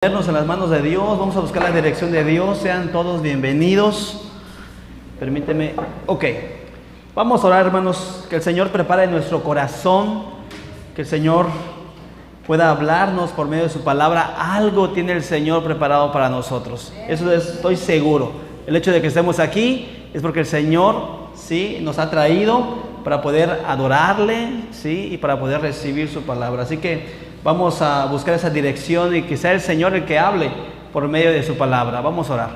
En las manos de Dios, vamos a buscar la dirección de Dios. Sean todos bienvenidos. Permíteme. Ok, vamos a orar, hermanos, que el Señor prepare nuestro corazón, que el Señor pueda hablarnos por medio de su palabra. Algo tiene el Señor preparado para nosotros, eso estoy seguro. El hecho de que estemos aquí es porque el Señor nos ha traído para poder adorarle, y para poder recibir su palabra. Así que vamos a buscar esa dirección y que sea el Señor el que hable por medio de su palabra. Vamos a orar.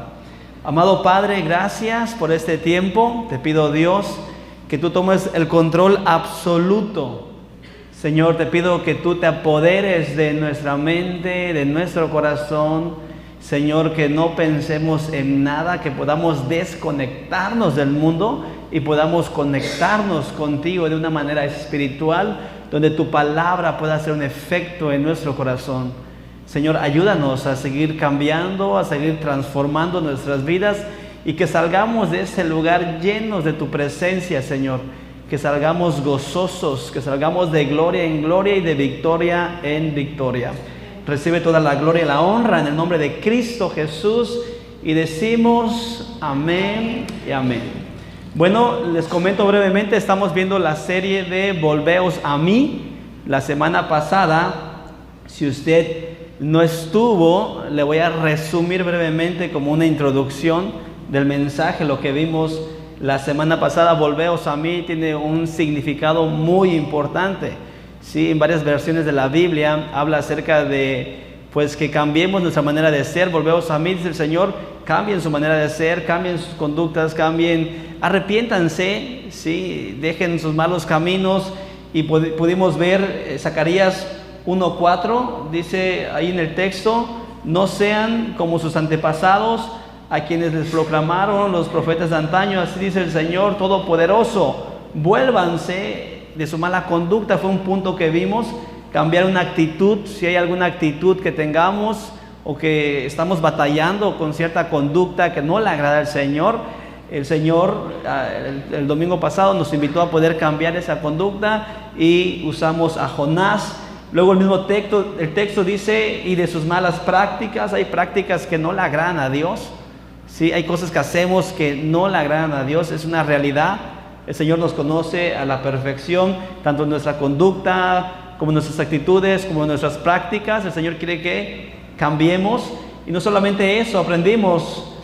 Amado Padre, gracias por este tiempo. Te pido, Dios, que tú tomes el control absoluto. Señor, te pido que tú te apoderes de nuestra mente, de nuestro corazón. Señor, que no pensemos en nada, que podamos desconectarnos del mundo y podamos conectarnos contigo de una manera espiritual, donde tu palabra pueda hacer un efecto en nuestro corazón. Señor, ayúdanos a seguir cambiando, a seguir transformando nuestras vidas y que salgamos de este lugar llenos de tu presencia, Señor. Que salgamos gozosos, que salgamos de gloria en gloria y de victoria en victoria. Recibe toda la gloria y la honra en el nombre de Cristo Jesús y decimos amén y amén. Bueno, les comento brevemente, estamos viendo la serie de Volveos a mí. La semana pasada, si usted no estuvo, le voy a resumir brevemente como una introducción del mensaje, lo que vimos la semana pasada. Volveos a mí tiene un significado muy importante. En varias versiones de la Biblia habla acerca de que cambiemos nuestra manera de ser. Volveos a mí, dice el Señor, cambien su manera de ser, cambien sus conductas, arrepiéntanse, dejen sus malos caminos. Y pudimos ver Zacarías 1:4, dice ahí en el texto: no sean como sus antepasados, a quienes les proclamaron los profetas de antaño. Así dice el Señor Todopoderoso, vuélvanse de su mala conducta. Fue un punto que vimos, cambiar una actitud. Si hay alguna actitud que tengamos o que estamos batallando con cierta conducta que no le agrada al Señor, el Señor el domingo pasado nos invitó a poder cambiar esa conducta y usamos a Jonás. Luego el texto dice: y de sus malas prácticas. Hay prácticas que no le agradan a Dios. Hay cosas que hacemos que no le agradan a Dios, es una realidad. El Señor nos conoce a la perfección, tanto en nuestra conducta como en nuestras actitudes, como en nuestras prácticas. El Señor quiere que cambiemos. Y no solamente eso, aprendimos,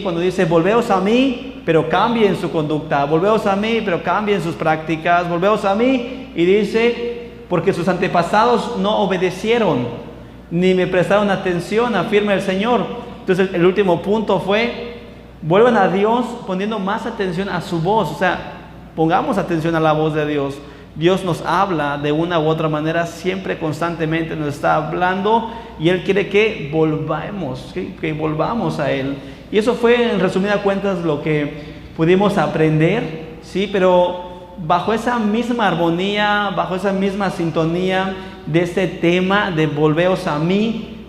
cuando dice: volveos a mí, pero cambien su conducta. Volveos a mí, pero cambien sus prácticas. Volveos a mí, y dice: porque sus antepasados no obedecieron, ni me prestaron atención, afirma el Señor. Entonces el último punto fue: vuelvan a Dios poniendo más atención a su voz. Pongamos atención a la voz de Dios. Dios nos habla de una u otra manera, siempre, constantemente nos está hablando, y Él quiere que volvamos, que volvamos a Él. Y eso fue, en resumidas cuentas, lo que pudimos aprender, pero bajo esa misma armonía, bajo esa misma sintonía de este tema de volveos a mí,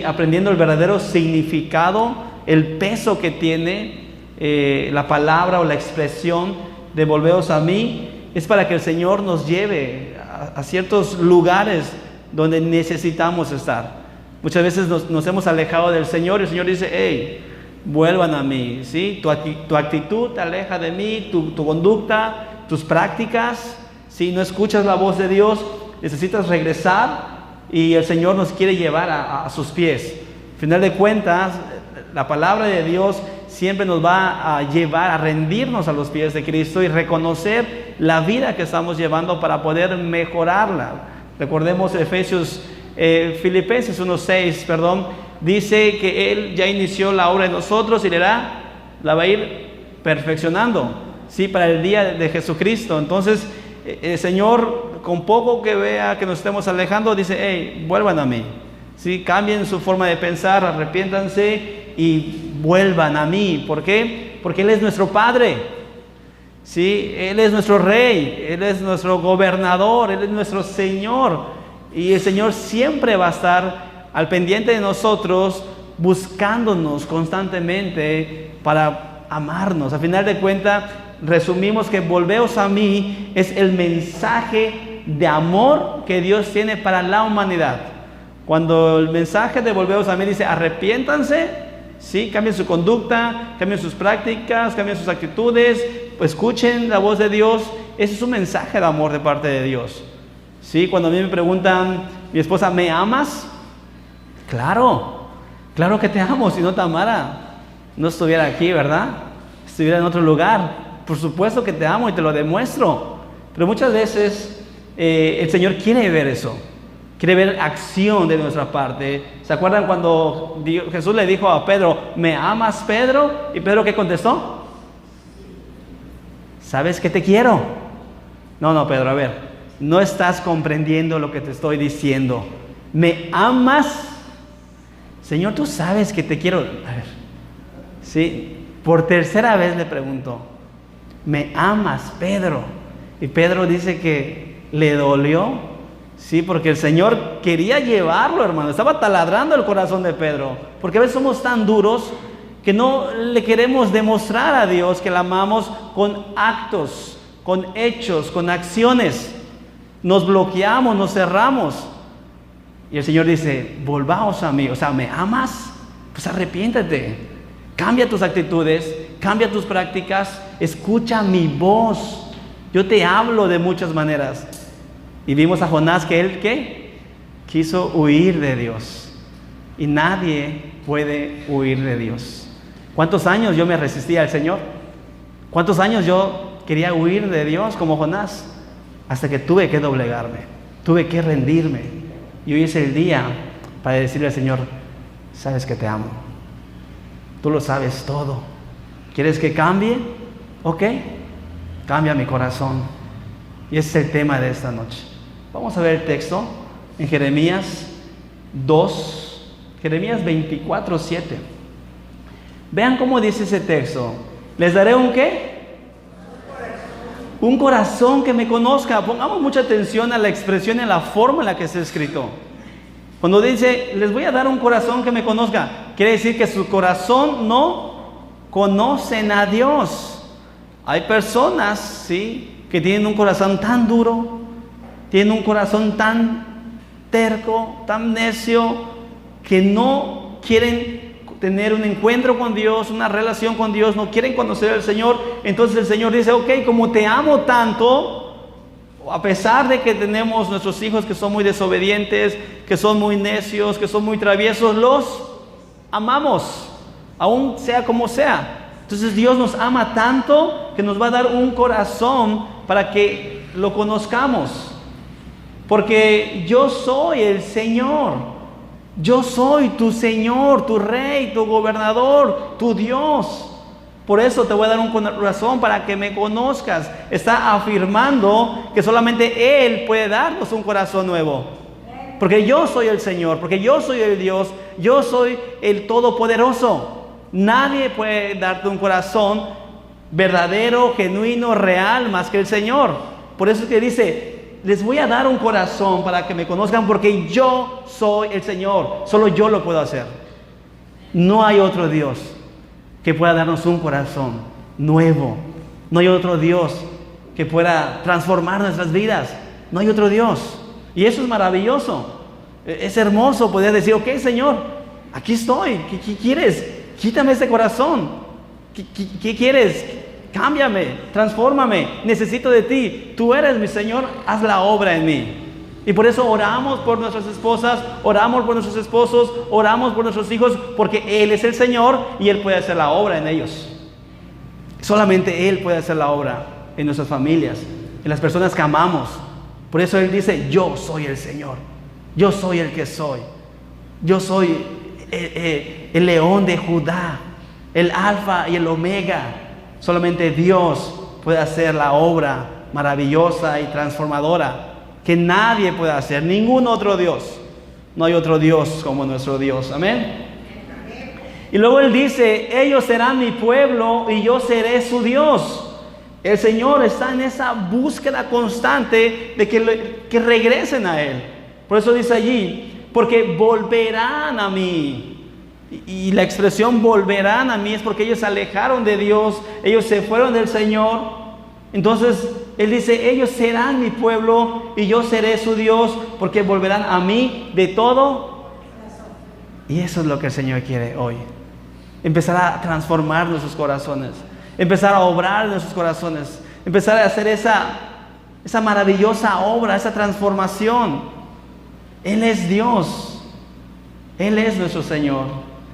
aprendiendo el verdadero significado, el peso que tiene la palabra o la expresión de volveos a mí, es para que el Señor nos lleve a ciertos lugares donde necesitamos estar. Muchas veces nos hemos alejado del Señor y el Señor dice: hey, vuelvan a mí. Tu actitud te aleja de mí, tu conducta, tus prácticas. No escuchas la voz de Dios, necesitas regresar, y el Señor nos quiere llevar a sus pies. Al final de cuentas, la palabra de Dios siempre nos va a llevar a rendirnos a los pies de Cristo y reconocer la vida que estamos llevando para poder mejorarla. Recordemos Filipenses 1:6, dice que Él ya inició la obra en nosotros y la va a ir perfeccionando, para el día de Jesucristo. Entonces el Señor, con poco que vea que nos estemos alejando, dice: hey, vuelvan a mí. Cambien su forma de pensar, arrepiéntanse y vuelvan a mí. ¿Por qué? Porque Él es nuestro Padre. Él es nuestro Rey, Él es nuestro gobernador, Él es nuestro Señor. Y el Señor siempre va a estar al pendiente de nosotros, buscándonos constantemente para amarnos. A final de cuentas, resumimos que volveos a mí es el mensaje de amor que Dios tiene para la humanidad. Cuando el mensaje de volveos a mí dice arrepiéntanse, ¿sí? Cambien su conducta, cambien sus prácticas, cambien sus actitudes, pues escuchen la voz de Dios. Ese es un mensaje de amor de parte de Dios. ¿Sí? Cuando a mí me preguntan, mi esposa, ¿me amas? Claro, claro que te amo. Si no te amara, no estuviera aquí, ¿verdad? Estuviera en otro lugar. Por supuesto que te amo y te lo demuestro. Pero muchas veces el Señor quiere ver eso. Quiere ver acción de nuestra parte. ¿Se acuerdan cuando Jesús le dijo a Pedro, ¿me amas, Pedro? ¿Y Pedro qué contestó? ¿Sabes que te quiero? No, Pedro, a ver, no estás comprendiendo lo que te estoy diciendo. ¿Me amas? Señor, tú sabes que te quiero. A ver, sí, por tercera vez le preguntó, ¿me amas, Pedro? Y Pedro dice que le dolió. Sí, porque el Señor quería llevarlo, hermano. Estaba taladrando el corazón de Pedro. Porque a veces somos tan duros que no le queremos demostrar a Dios que la amamos con actos, con hechos, con acciones. Nos bloqueamos, nos cerramos. Y el Señor dice, volvaos a mí. O sea, ¿me amas? Pues arrepiéntete. Cambia tus actitudes, cambia tus prácticas, escucha mi voz. Yo te hablo de muchas maneras. Y vimos a Jonás que él, ¿qué? Quiso huir de Dios. Y nadie puede huir de Dios. ¿Cuántos años yo me resistía al Señor? ¿Cuántos años yo quería huir de Dios como Jonás? Hasta que tuve que doblegarme, tuve que rendirme. Y hoy es el día para decirle al Señor, sabes que te amo. Tú lo sabes todo. ¿Quieres que cambie? Ok, cambia mi corazón. Y ese es el tema de esta noche. Vamos a ver el texto en Jeremías 2, Jeremías 24:7. Vean cómo dice ese texto. Les daré un ¿qué? Un corazón que me conozca. Pongamos mucha atención a la expresión y a la forma en la que está escrito. Cuando dice, les voy a dar un corazón que me conozca, quiere decir que su corazón no conocen a Dios. Hay personas, ¿sí?, que tienen un corazón tan duro, tienen un corazón tan terco, tan necio, que no quieren tener un encuentro con Dios, una relación con Dios, no quieren conocer al Señor. Entonces el Señor dice, ok, como te amo tanto, a pesar de que tenemos nuestros hijos que son muy desobedientes, que son muy necios, que son muy traviesos, los amamos, aún sea como sea. Entonces Dios nos ama tanto que nos va a dar un corazón para que lo conozcamos. Porque yo soy el Señor. Yo soy tu Señor, tu Rey, tu Gobernador, tu Dios. Por eso te voy a dar un corazón para que me conozcas. Está afirmando que solamente Él puede darnos un corazón nuevo. Porque yo soy el Señor, porque yo soy el Dios, yo soy el Todopoderoso. Nadie puede darte un corazón verdadero, genuino, real, más que el Señor. Por eso es que dice, les voy a dar un corazón para que me conozcan, porque yo soy el Señor. Solo yo lo puedo hacer. No hay otro Dios que pueda darnos un corazón nuevo. No hay otro Dios que pueda transformar nuestras vidas. No hay otro Dios. Y eso es maravilloso. Es hermoso poder decir, ok, Señor, aquí estoy. ¿Qué quieres? Quítame este corazón. ¿Qué quieres? Cámbiame, transfórmame, necesito de ti. Tú eres mi Señor, haz la obra en mí. Y por eso oramos por nuestras esposas, oramos por nuestros esposos, oramos por nuestros hijos, porque Él es el Señor y Él puede hacer la obra en ellos. Solamente Él puede hacer la obra en nuestras familias, en las personas que amamos. Por eso Él dice, yo soy el Señor, yo soy el que soy, yo soy el león de Judá, el alfa y el omega. Solamente Dios puede hacer la obra maravillosa y transformadora que nadie puede hacer, ningún otro Dios. No hay otro Dios como nuestro Dios. Amén. Y luego Él dice, ellos serán mi pueblo y yo seré su Dios. El Señor está en esa búsqueda constante de que regresen a Él. Por eso dice allí, porque volverán a mí. Y la expresión volverán a mí es porque ellos se alejaron de Dios, ellos se fueron del Señor. Entonces Él dice, ellos serán mi pueblo y yo seré su Dios, porque volverán a mí de todo Y eso es lo que el Señor quiere hoy. Empezar a transformar nuestros corazones, empezar a obrar en nuestros corazones, empezar a hacer esa maravillosa obra, esa transformación. Él es Dios, Él es nuestro Señor.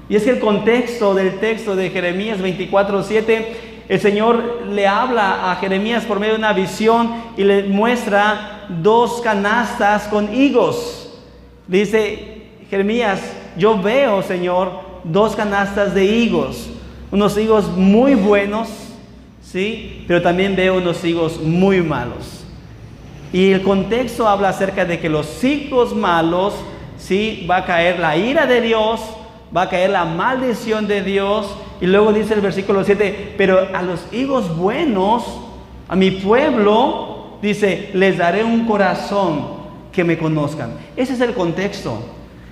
Y es que el contexto del texto de Jeremías 24:7, el Señor le habla a Jeremías por medio de una visión y le muestra 2 canastas con higos. Dice Jeremías: yo veo, Señor, 2 canastas de higos, unos higos muy buenos, ¿sí? Pero también veo unos higos muy malos. Y el contexto habla acerca de que los higos malos, ¿sí? Va a caer la ira de Dios, va a caer la maldición de Dios. Y luego dice el versículo 7, pero a los higos buenos, a mi pueblo, dice, les daré un corazón que me conozcan. Ese es el contexto.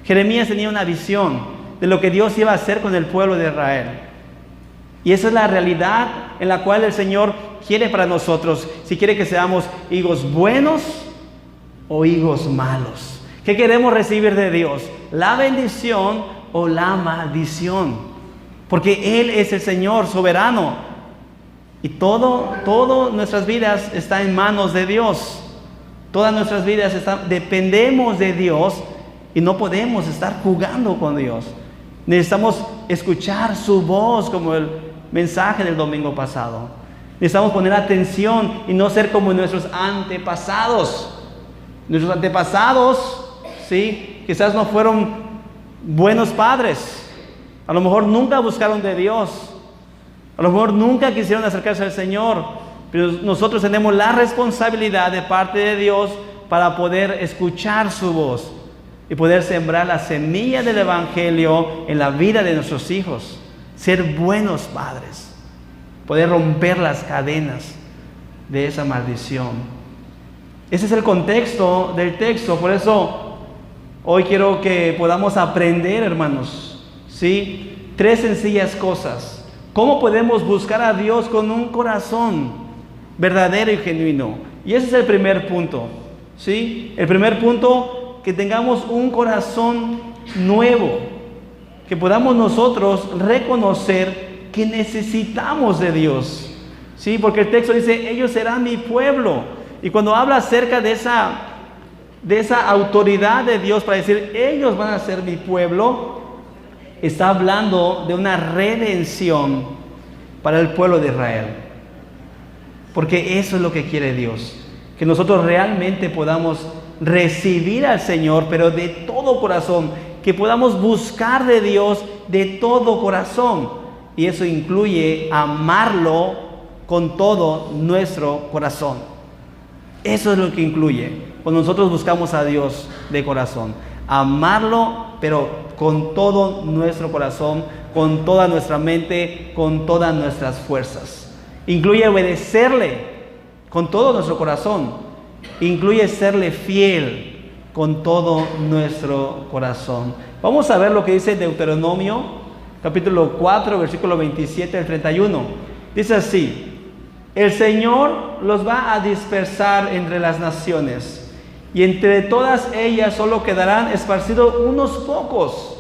Jeremías tenía una visión de lo que Dios iba a hacer con el pueblo de Israel. Y esa es la realidad en la cual el Señor quiere para nosotros. Si quiere que seamos higos buenos o higos malos. ¿Qué queremos recibir de Dios? ¿La bendición o la maldición? Porque Él es el Señor soberano. Y todo nuestras vidas está en manos de Dios. Todas nuestras vidas dependemos de Dios y no podemos estar jugando con Dios. Necesitamos escuchar su voz, como el mensaje del domingo pasado. Necesitamos poner atención y no ser como nuestros antepasados. Nuestros antepasados, ¿sí? Quizás no fueron buenos padres. A lo mejor nunca buscaron de Dios. A lo mejor nunca quisieron acercarse al Señor. Pero nosotros tenemos la responsabilidad de parte de Dios para poder escuchar su voz y poder sembrar la semilla del Evangelio en la vida de nuestros hijos. Ser buenos padres. Poder romper las cadenas de esa maldición. Ese es el contexto del texto. Por eso hoy quiero que podamos aprender, hermanos, ¿sí? 3 sencillas cosas. ¿Cómo podemos buscar a Dios con un corazón verdadero y genuino? Y ese es el primer punto, ¿sí? El primer punto, que tengamos un corazón nuevo, que podamos nosotros reconocer que necesitamos de Dios, ¿sí? Porque el texto dice, ellos serán mi pueblo. Y cuando habla acerca de esa autoridad de Dios para decir, ellos van a ser mi pueblo, está hablando de una redención para el pueblo de Israel. Porque eso es lo que quiere Dios, que nosotros realmente podamos recibir al Señor, pero de todo corazón, que podamos buscar de Dios de todo corazón, y eso incluye amarlo con todo nuestro corazón. Eso es lo que incluye cuando nosotros buscamos a Dios de corazón, amarlo, pero con todo nuestro corazón, con toda nuestra mente, con todas nuestras fuerzas. Incluye obedecerle con todo nuestro corazón. Incluye serle fiel con todo nuestro corazón. Vamos a ver lo que dice Deuteronomio, capítulo 4, versículo 27 al 31. Dice así: el Señor los va a dispersar entre las naciones, y entre todas ellas solo quedarán esparcidos unos pocos.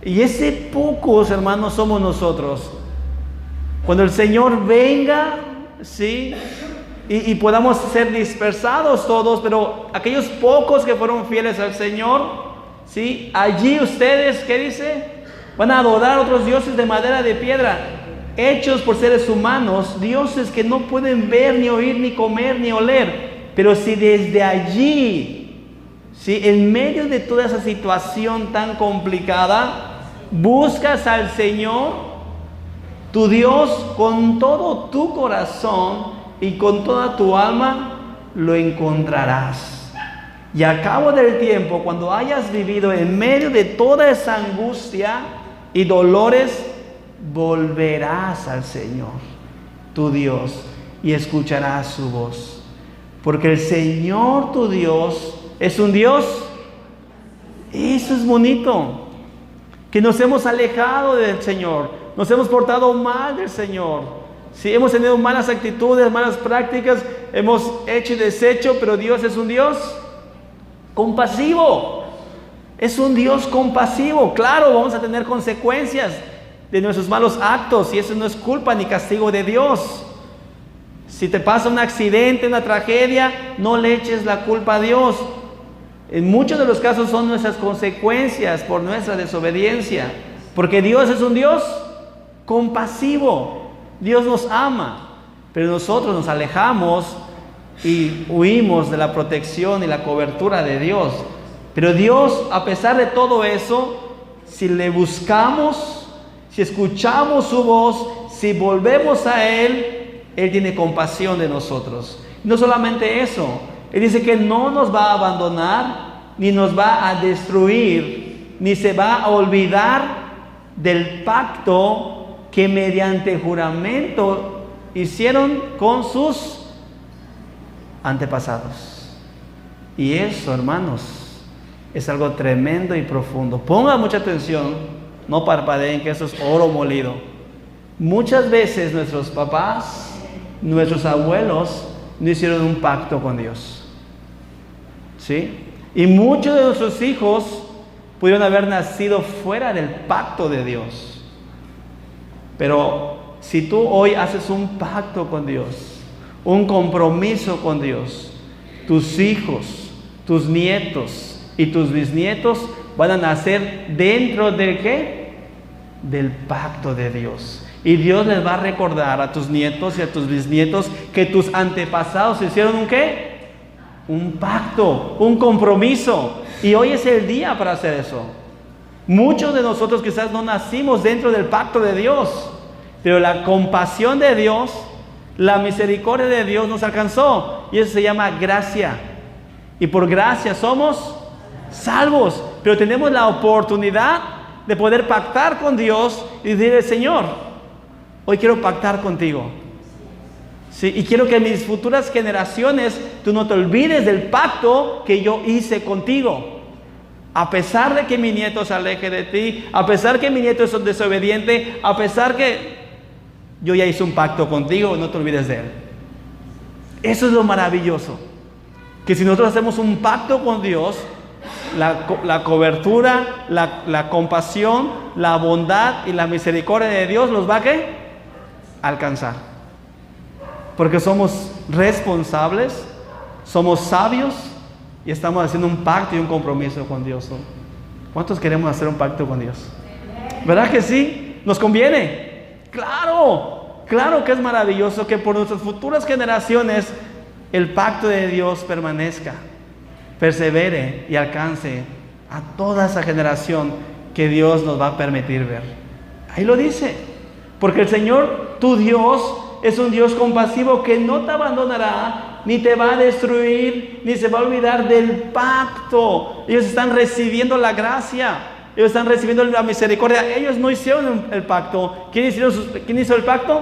Y ese pocos, hermanos, somos nosotros. Cuando el Señor venga, ¿sí?, y podamos ser dispersados todos, pero aquellos pocos que fueron fieles al Señor, ¿sí?, allí ustedes, ¿qué dice? Van a adorar a otros dioses de madera, de piedra, hechos por seres humanos, dioses que no pueden ver, ni oír, ni comer, ni oler. Pero si desde allí, ¿sí?, en medio de toda esa situación tan complicada, buscas al Señor, tu Dios, con todo tu corazón y con toda tu alma, lo encontrarás. Y al cabo del tiempo, cuando hayas vivido en medio de toda esa angustia y dolores, volverás al Señor, tu Dios, y escucharás su voz. Porque el Señor, tu Dios, es un Dios. Eso es bonito. Que nos hemos alejado del Señor, nos hemos portado mal del Señor. Sí, hemos tenido malas actitudes, malas prácticas, hemos hecho y deshecho, pero Dios es un Dios compasivo. Es un Dios compasivo. Claro, vamos a tener consecuencias de nuestros malos actos y eso no es culpa ni castigo de Dios. Si te pasa un accidente, una tragedia, no le eches la culpa a Dios. En muchos de los casos son nuestras consecuencias por nuestra desobediencia. Porque Dios es un Dios compasivo. Dios nos ama. Pero nosotros nos alejamos y huimos de la protección y la cobertura de Dios. Pero Dios, a pesar de todo eso, si le buscamos, si escuchamos su voz, si volvemos a Él, Él tiene compasión de nosotros. No solamente eso, Él dice que no nos va a abandonar, ni nos va a destruir, ni se va a olvidar del pacto que mediante juramento hicieron con sus antepasados. Y eso, hermanos, es algo tremendo y profundo. Pongan mucha atención, no parpadeen, que eso es oro molido. Muchas veces nuestros papás, nuestros abuelos no hicieron un pacto con Dios, ¿sí? Y muchos de nuestros hijos pudieron haber nacido fuera del pacto de Dios. Pero si tú hoy haces un pacto con Dios, un compromiso con Dios, tus hijos, tus nietos y tus bisnietos van a nacer dentro de ¿qué? Del pacto de Dios. Y Dios les va a recordar a tus nietos y a tus bisnietos que tus antepasados hicieron un ¿qué? Un pacto, un compromiso. Y hoy es el día para hacer eso. Muchos de nosotros quizás no nacimos dentro del pacto de Dios, pero la compasión de Dios, la misericordia de Dios nos alcanzó. Y eso se llama gracia. Y por gracia somos salvos. Pero tenemos la oportunidad de poder pactar con Dios y decirle: Señor, hoy quiero pactar contigo. Sí, y quiero que en mis futuras generaciones tú no te olvides del pacto que yo hice contigo. A pesar de que mi nieto se aleje de ti, a pesar que mi nieto es desobediente, a pesar que yo ya hice un pacto contigo, no te olvides de él. Eso es lo maravilloso. Que si nosotros hacemos un pacto con Dios, la cobertura, la compasión, la bondad y la misericordia de Dios los va a ¿qué? Alcanzar. Porque somos responsables, somos sabios y estamos haciendo un pacto y un compromiso con Dios. ¿Cuántos queremos hacer un pacto con Dios? ¿Verdad que sí? ¿Nos conviene? ¡Claro! Claro que es maravilloso que por nuestras futuras generaciones el pacto de Dios permanezca, persevere y alcance a toda esa generación que Dios nos va a permitir ver. Ahí lo dice. Porque el Señor, tu Dios, es un Dios compasivo que no te abandonará, ni te va a destruir, ni se va a olvidar del pacto. Ellos están recibiendo la gracia, ellos están recibiendo la misericordia. Ellos no hicieron el pacto. ¿Quién hizo el pacto?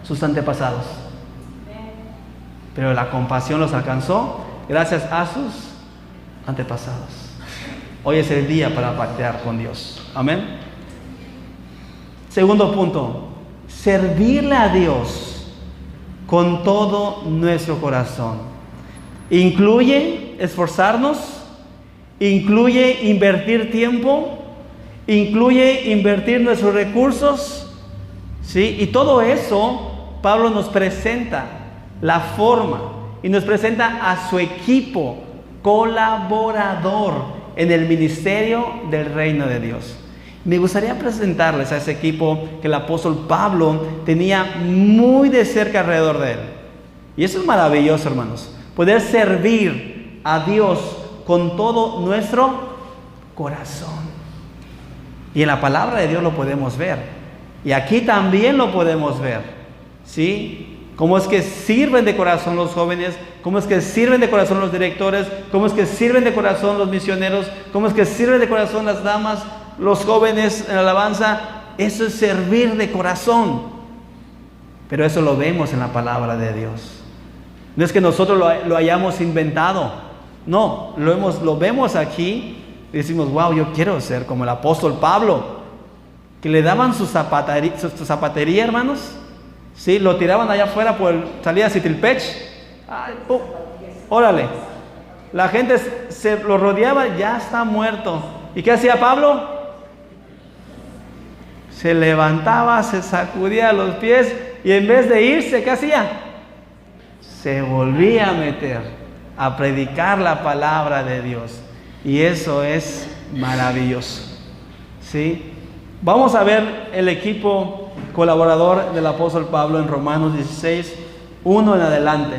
Sus antepasados. Pero la compasión los alcanzó gracias a sus antepasados. Hoy es el día para pactar con Dios. Amén. Segundo punto. Servirle a Dios con todo nuestro corazón. Incluye esforzarnos, incluye invertir tiempo, incluye invertir nuestros recursos, ¿sí? Y todo eso Pablo nos presenta la forma y nos presenta a su equipo colaborador en el ministerio del reino de Dios. Me gustaría presentarles a ese equipo que el apóstol Pablo tenía muy de cerca alrededor de él. Y eso es maravilloso, hermanos. Poder servir a Dios con todo nuestro corazón. Y en la palabra de Dios lo podemos ver. Y aquí también lo podemos ver. ¿Sí? Cómo es que sirven de corazón los jóvenes, cómo es que sirven de corazón los directores, cómo es que sirven de corazón los misioneros, cómo es que sirven de corazón las damas, los jóvenes en alabanza. Eso es servir de corazón. Pero eso lo vemos en la palabra de Dios. No es que nosotros lo hayamos inventado. No, lo vemos aquí y decimos: wow, yo quiero ser como el apóstol Pablo, que le daban su zapatería, hermanos. Sí, lo tiraban allá afuera por salida a Citilpech. Órale. la gente se lo rodeaba, ya está muerto. ¿Y qué hacía Pablo? Se levantaba, se sacudía los pies y en vez de irse, ¿qué hacía? Se volvía a meter a predicar la palabra de Dios. Y eso es maravilloso. ¿Sí? Vamos a ver el equipo colaborador del apóstol Pablo en Romanos 16, 1 en adelante.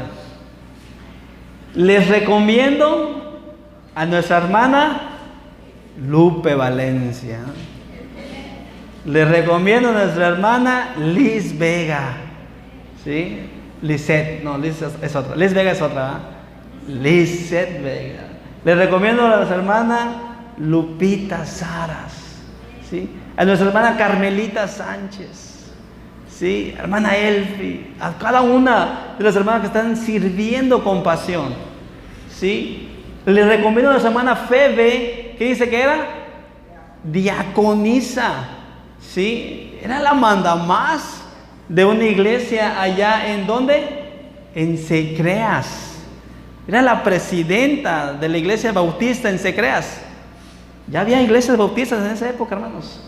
Les recomiendo a nuestra hermana Lupe Valencia. Les recomiendo a nuestra hermana Liz Vega. ¿Sí? Lisette, no, Liz es otra. Liz Vega es otra. Lisette Vega. Les recomiendo a nuestra hermana Lupita Saras. ¿Sí? A nuestra hermana Carmelita Sánchez. ¿Sí? Hermana Elfi. A cada una de las hermanas que están sirviendo con pasión. ¿Sí? Les recomiendo a nuestra hermana Febe. ¿Qué dice que era? Diaconisa. ¿Sí? Era la mandamás de una iglesia allá en ¿dónde? En Secreas. Era la presidenta de la iglesia bautista en Secreas. Ya había iglesias bautistas en esa época, hermanos.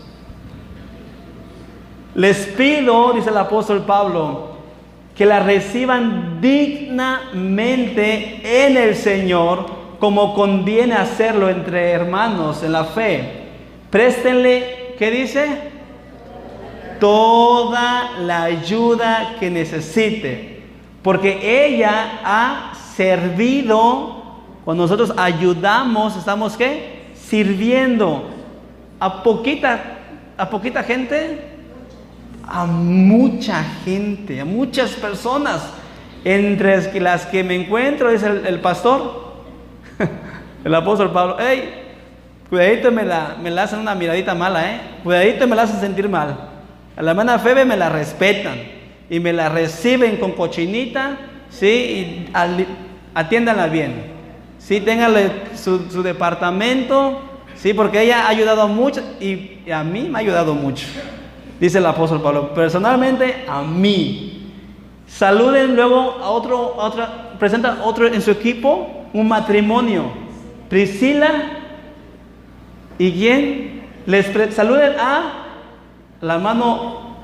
Les pido, dice el apóstol Pablo, que la reciban dignamente en el Señor, como conviene hacerlo entre hermanos en la fe. Préstenle, ¿qué dice? Toda la ayuda que necesite, porque ella ha servido. Cuando nosotros ayudamos, estamos ¿qué? Sirviendo a poquita gente, a mucha gente, a muchas personas, entre las que me encuentro, dice el pastor, el apóstol Pablo, hey, cuidadito me la hacen una miradita mala, cuidadito me la hacen sentir mal. A la hermana Febe me la respetan y me la reciben con cochinita, ¿sí? Y atiéndanla bien, ¿sí? Ténganle su departamento, ¿sí? Porque ella ha ayudado mucho y a mí me ha ayudado mucho, dice el apóstol Pablo. Personalmente, a mí. Saluden luego presenta otro en su equipo, un matrimonio. Priscila y ¿quién? Saluden a la hermano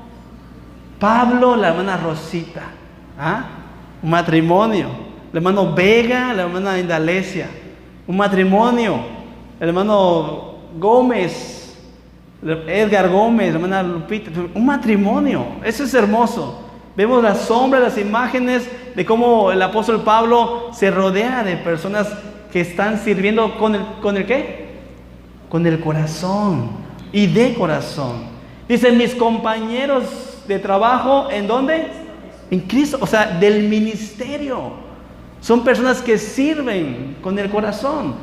Pablo, la hermana Rosita, un matrimonio. El hermano Vega, la hermana Indalecia, un matrimonio. El hermano Gómez, Edgar Gómez, la hermana Lupita, un matrimonio. Eso es hermoso. Vemos las sombras, las imágenes de cómo el apóstol Pablo se rodea de personas que están sirviendo con el ¿qué? Con el corazón y de corazón. Dice, mis compañeros de trabajo, ¿en dónde? En Cristo, o sea, del ministerio. Son personas que sirven con el corazón.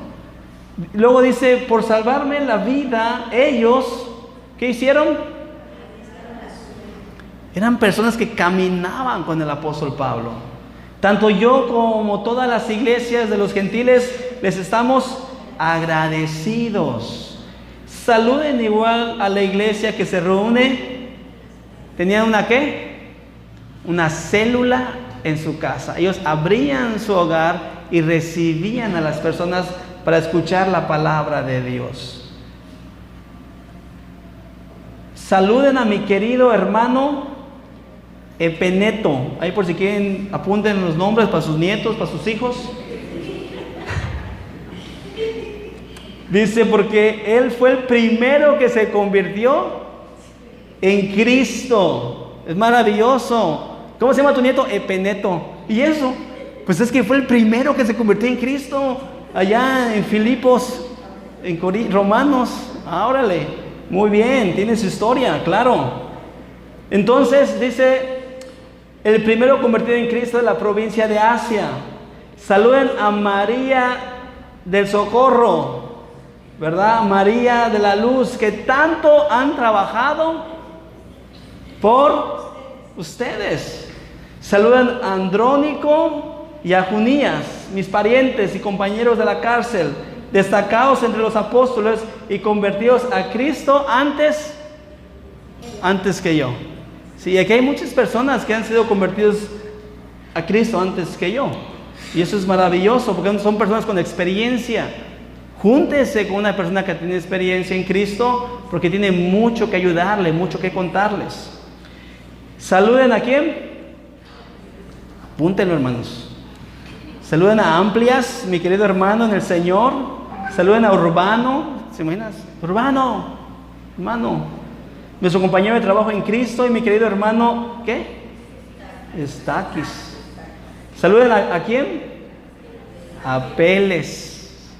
Luego dice, por salvarme la vida, ellos, ¿qué hicieron? Eran personas que caminaban con el apóstol Pablo. Tanto yo como todas las iglesias de los gentiles les estamos agradecidos. Saluden igual a la iglesia que se reúne. Tenían una ¿qué? Una célula en su casa. Ellos abrían su hogar y recibían a las personas para escuchar la palabra de Dios. Saluden a mi querido hermano Epeneto. Ahí por si quieren apunten los nombres para sus nietos, para sus hijos. Dice, porque él fue el primero que se convirtió en Cristo. Es maravilloso. ¿Cómo se llama tu nieto? Epeneto. ¿Y eso? Pues es que fue el primero que se convirtió en Cristo. Allá en Filipos, en Romanos. Órale. Muy bien, tiene su historia, claro. Entonces dice, el primero convertido en Cristo de la provincia de Asia. Saluden a María del Socorro, ¿verdad? María de la Luz, que tanto han trabajado por ustedes. Saludan a Andrónico y a Junías, mis parientes y compañeros de la cárcel, destacados entre los apóstoles y convertidos a Cristo antes que yo. Sí, aquí hay muchas personas que han sido convertidos a Cristo antes que yo. Y eso es maravilloso, porque son personas con experiencia. Júntese con una persona que tiene experiencia en Cristo, porque tiene mucho que ayudarle, mucho que contarles. ¿Saluden a quién? Apúntenlo, hermanos. Saluden a Amplias, mi querido hermano en el Señor. Saluden a Urbano. ¿Se imaginas? Urbano, hermano. Nuestro compañero de trabajo en Cristo y mi querido hermano, ¿qué? Estaquis. Saluden a quién? A Peles,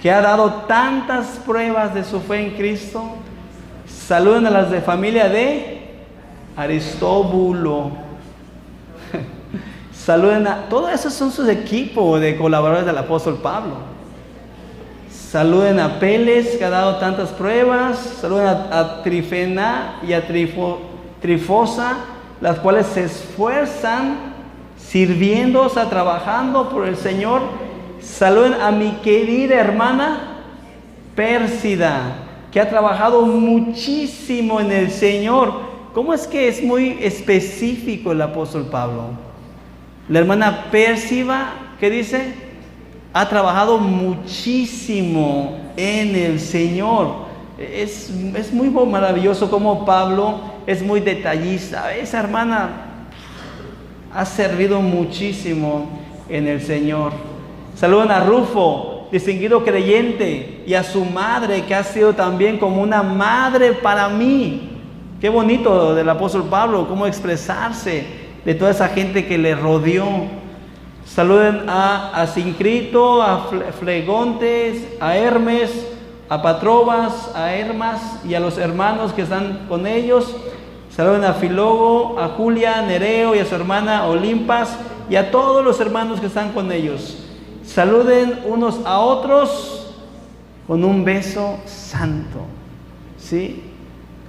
que ha dado tantas pruebas de su fe en Cristo. Saluden a las de familia de Aristóbulo. Saluden a... Todos esos son sus equipos de colaboradores del apóstol Pablo. Saluden a Peles, que ha dado tantas pruebas. Saluden a Trifena y a Trifosa, las cuales se esfuerzan sirviendo, o sea, trabajando por el Señor. Saluden a mi querida hermana Pérsida, que ha trabajado muchísimo en el Señor. ¿Cómo es que es muy específico el apóstol Pablo? La hermana Pérsida, ¿qué dice? Ha trabajado muchísimo en el Señor. Es muy maravilloso como Pablo es muy detallista. Esa hermana ha servido muchísimo en el Señor. Saludan a Rufo, distinguido creyente, y a su madre, que ha sido también como una madre para mí. Qué bonito del apóstol Pablo, cómo expresarse de toda esa gente que le rodeó. Saluden a Sincrito, a Flegontes, a Hermes, a Patrobas, a Hermas y a los hermanos que están con ellos. Saluden a Filólogo, a Julia, Nereo y a su hermana Olimpas y a todos los hermanos que están con ellos. Saluden unos a otros con un beso santo. ¿Sí?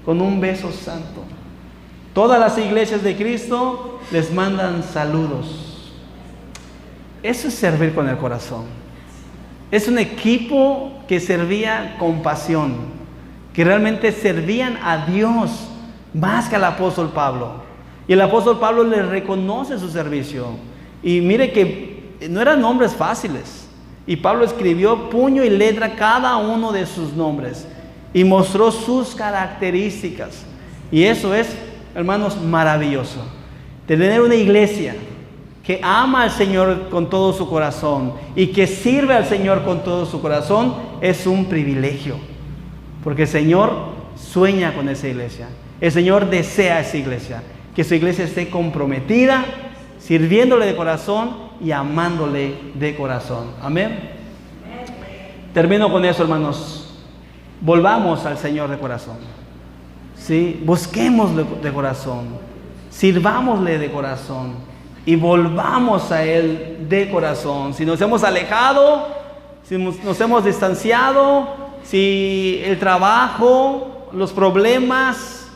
Con un beso santo. Todas las iglesias de Cristo les mandan saludos. Eso es servir con el corazón. Es un equipo que servía con pasión, que realmente servían a Dios más que al apóstol Pablo. Y el apóstol Pablo le reconoce su servicio. Y mire que no eran nombres fáciles. Y Pablo escribió puño y letra cada uno de sus nombres y mostró sus características. Y eso es, hermanos, maravilloso. Tener una iglesia que ama al Señor con todo su corazón y que sirve al Señor con todo su corazón es un privilegio. Porque el Señor sueña con esa iglesia. El Señor desea esa iglesia. Que su iglesia esté comprometida, sirviéndole de corazón y amándole de corazón. Amén. Termino con eso, hermanos. Volvamos al Señor de corazón. ¿Sí? Busquémosle de corazón. Sirvámosle de corazón. Y volvamos a Él de corazón. Si nos hemos alejado, si nos hemos distanciado, si el trabajo, los problemas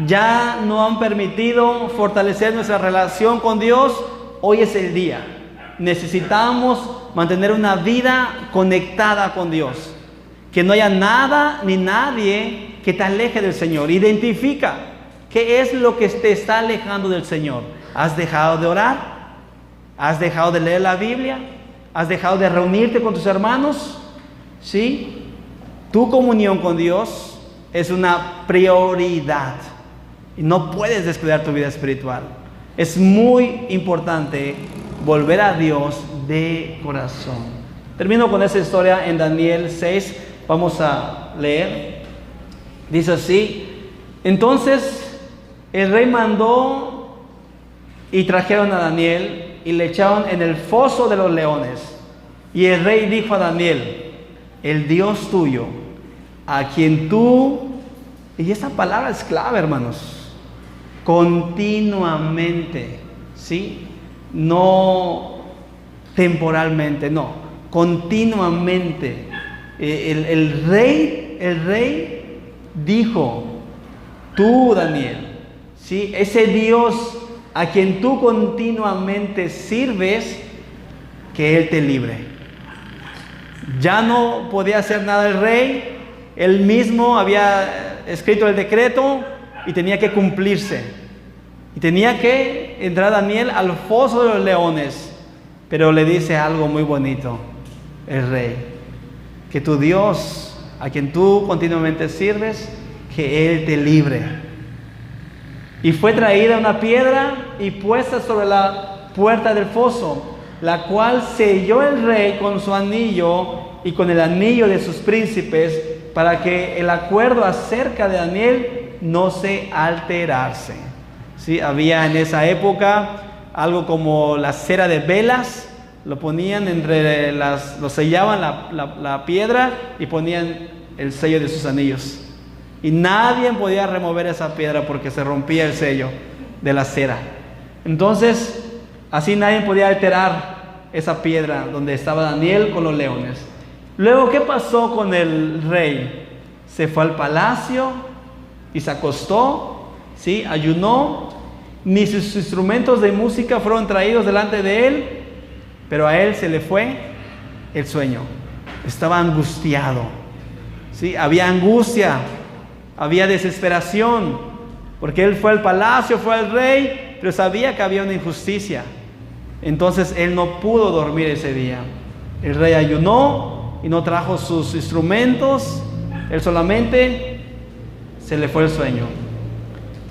ya no han permitido fortalecer nuestra relación con Dios, hoy es el día. Necesitamos mantener una vida conectada con Dios. Que no haya nada ni nadie que te aleje del Señor. Identifica qué es lo que te está alejando del Señor. ¿Has dejado de orar? ¿Has dejado de leer la Biblia? ¿Has dejado de reunirte con tus hermanos? ¿Sí? Tu comunión con Dios es una prioridad. Y no puedes descuidar tu vida espiritual. Es muy importante volver a Dios de corazón. Termino con esa historia en Daniel 6. Vamos a leer. Dice así: entonces el rey mandó y trajeron a Daniel y le echaron en el foso de los leones. Y el rey dijo a Daniel: el Dios tuyo, a quien tú... Y esta palabra es clave, hermanos. Continuamente, ¿sí? No temporalmente, no. Continuamente. El rey dijo: tú, Daniel, ¿sí? Ese Dios a quien tú continuamente sirves, que Él te libre. Ya no podía hacer nada el rey. Él mismo había escrito el decreto y tenía que cumplirse. Y tenía que entrar Daniel al foso de los leones Pero le dice algo muy bonito el rey: que tu Dios, a quien tú continuamente sirves, que Él te libre. Y fue traída una piedra y puesta sobre la puerta del foso, la cual selló el rey con su anillo y con el anillo de sus príncipes, para que el acuerdo acerca de Daniel no se alterase. ¿Sí? Había en esa época algo como la cera de velas, lo ponían lo sellaban la piedra y ponían el sello de sus anillos. Y nadie podía remover esa piedra porque se rompía el sello de la cera. Entonces, así nadie podía alterar esa piedra donde estaba Daniel con los leones. Luego, ¿qué pasó con el rey? Se fue al palacio y se acostó, ¿sí? Ayunó. Ni sus instrumentos de música fueron traídos delante de él, pero a él se le fue el sueño. Estaba angustiado, ¿sí? Había angustia, había desesperación, porque él fue al palacio, fue al rey, pero sabía que había una injusticia. Entonces él no pudo dormir ese día. El rey ayunó y no trajo sus instrumentos, él solamente se le fue el sueño.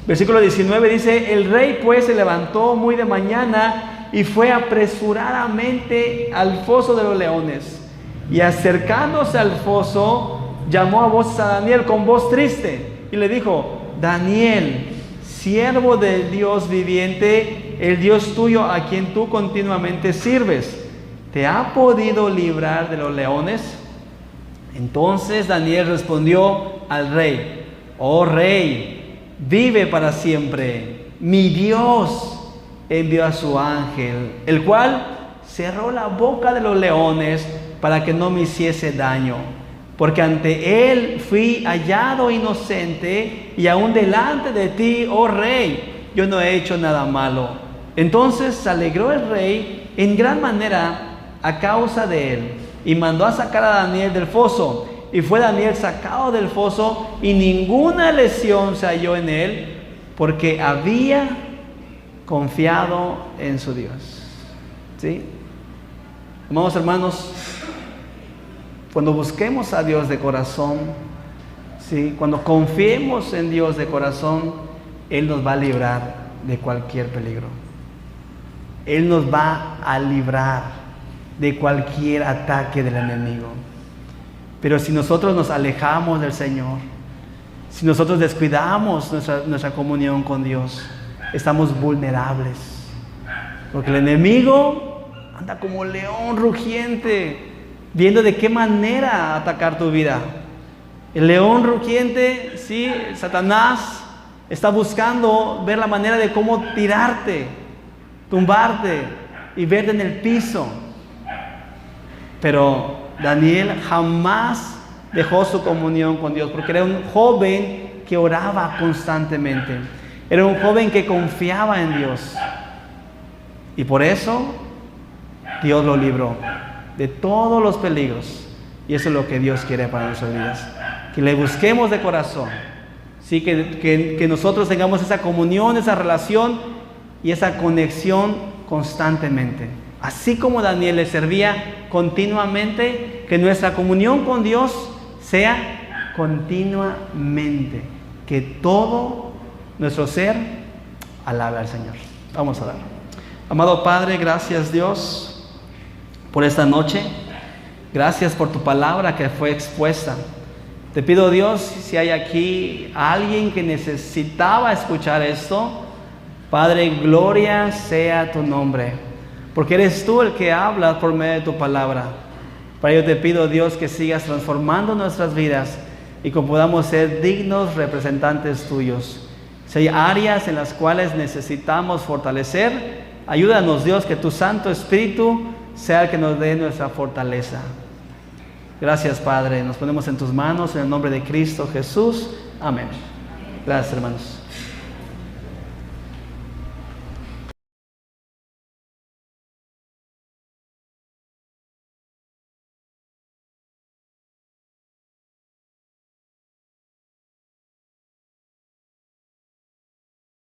Versículo 19 dice: el rey pues se levantó muy de mañana y fue apresuradamente al foso de los leones, y acercándose al foso llamó a voces a Daniel con voz triste y le dijo: Daniel, siervo del Dios viviente, el Dios tuyo a quien tú continuamente sirves, ¿te ha podido librar de los leones? Entonces Daniel respondió al rey: oh rey, vive para siempre. Mi Dios envió a su ángel, el cual cerró la boca de los leones para que no me hiciese daño, porque ante él fui hallado inocente, y aún delante de ti, oh rey, yo no he hecho nada malo. Entonces se alegró el rey en gran manera a causa de él, y mandó a sacar a Daniel del foso. Y fue Daniel sacado del foso, y ninguna lesión se halló en él, porque había confiado en su Dios. ¿Sí? Amados hermanos, cuando busquemos a Dios de corazón, ¿sí? Cuando confiemos en Dios de corazón, Él nos va a librar de cualquier peligro. Él nos va a librar de cualquier ataque del enemigo. Pero si nosotros nos alejamos del Señor, si nosotros descuidamos nuestra comunión con Dios, estamos vulnerables. Porque el enemigo anda como león rugiente, viendo de qué manera atacar tu vida. El león rugiente, sí, Satanás está buscando ver la manera de cómo tirarte, tumbarte y verte en el piso. Pero Daniel jamás dejó su comunión con Dios, porque era un joven que oraba constantemente. Era un joven que confiaba en Dios. Y por eso Dios lo libró de todos los peligros. Y eso es lo que Dios quiere para nuestras vidas. Que le busquemos de corazón. ¿Sí? Que nosotros tengamos esa comunión, esa relación y esa conexión constantemente. Así como Daniel le servía continuamente, que nuestra comunión con Dios sea continuamente. Que todo nuestro ser alabe al Señor. Vamos a dar. Amado Padre, gracias Dios por esta noche. Gracias por tu palabra que fue expuesta. Te pido, Dios, si hay aquí alguien que necesitaba escuchar esto, Padre, gloria sea tu nombre, porque eres tú el que habla por medio de tu palabra. Para ello te pido, Dios, que sigas transformando nuestras vidas y que podamos ser dignos representantes tuyos. Si hay áreas en las cuales necesitamos fortalecer, ayúdanos, Dios, que tu Santo Espíritu sea el que nos dé nuestra fortaleza. Gracias, Padre. Nos ponemos en tus manos en el nombre de Cristo Jesús. Amén. Gracias, hermanos.